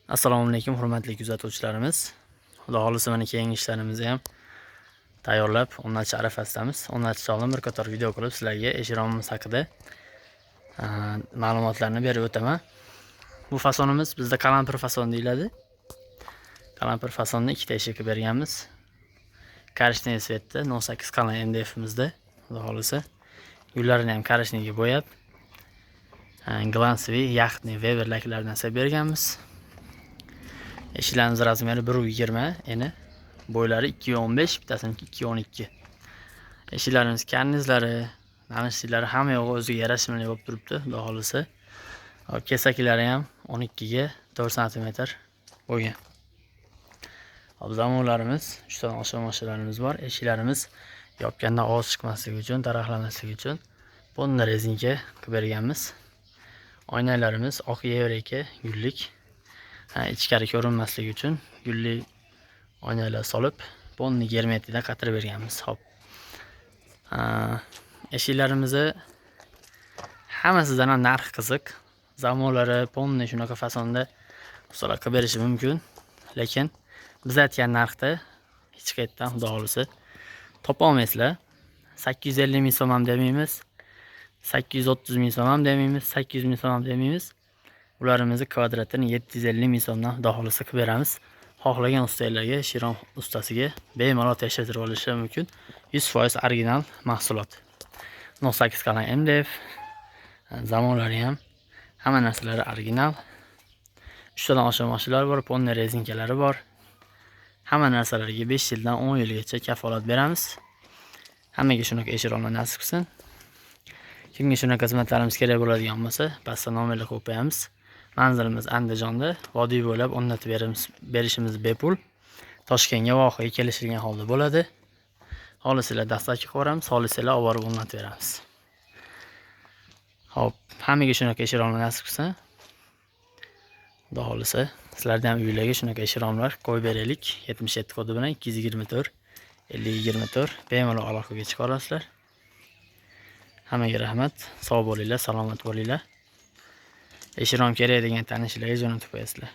Assalomu alaykum hurmatli kuzatuvchilarimiz. Xudo xolisa mana keyingi ishlarimizni ham tayyorlab, o'rnatish arafasidamiz. O'rnatish oldin bir qator video qilib sizlarga eshiromimiz haqida ma'lumotlarni berib o'taman. Bu fasonimiz bizda qalampir fason deyiladi. Qalampir fasonni ikkita eshik berganmiz. Korishniy svetda 08 qalan MDF'imizda. Xudo xolisa yo'llarini ham korishniga bo'yab, glansli, yaxtli veverlaklardan nasib berganmiz. Eshiklarimiz razmeri 1.20, eni bo'ylari 2.15, bittasiniki 2.12. Eshiklarimiz karnizlari, nanishliklari hamma yo'g'i o'ziga yarashimli bo'lib turibdi, xudo xolisa. Kesaklari ham 12 ga 4 sm bo'lgan. Zamonlarimiz 3 ta oshma mashinalarimiz bor. Eshiklarimiz yopganda ovoz chiqmasligi uchun, daraxtlamasligi uchun bunda rezinka qilib berganmiz. Oynalarimiz oq yevreka gullik. Ichkari ko'rinmasligi uchun gulli oynalar solib, bonni germetidan qatirib berganmiz. Xo'p. Eshiklarimizni hammasidan ham narx qiziq. Zamonlari ponni shunaqa fasonda ustolar qilib berishi mumkin, lekin biz aytgan narxda hech qayerdan xudo xolisa topa olmaysizlar. 850 ming so'm ham demaymiz, 830 ming so'm ham demaymiz, 800 ming so'm ham demaymiz. Ularimizni kvadratini 750 ming so'mdan xudo xolisa qilib beramiz. Xohlagan ustalarga, Shirom ustasiga bemalol tekshirtirib olishi mumkin. 100% original mahsulot. 08 qalan MDF, zamonlari ham hamma narsalari original. 3 tadan oshma mashinalar bor, ponni rezinkalari bor. Hamma narsalarga 5 yildan 10 yilgacha kafolat beramiz. Hammaga shunaqa eshiromlar nasib qilsin. Kimga shunaqa xizmatlarimiz kerak bo'ladigan bo'lsa, pastda nomerlar qo'yib qo'yamiz. Manzilimiz Andijonda, vodiy bo'ylab o'rnatib berishimiz bepul. Toshkentga voqea kelishilgan holda bo'ladi. Xolislar dastlabki qo'ramiz, xolislar olib borib o'rnatib beramiz. Xo'p, hammaga shunaqa eshiromlar nasib qilsin. Xudo xolisa, sizlarga ham uylarga shunaqa eshiromlar qo'yib beraylik. 77 kodi bilan 224 5024 bemalol aloqaga chiqa olasizlar. Hammaga rahmat, sog' bo'linglar, salomat bo'linglar. Eshirom kerak degan tanishlarga jo'natib qo'yasizlar.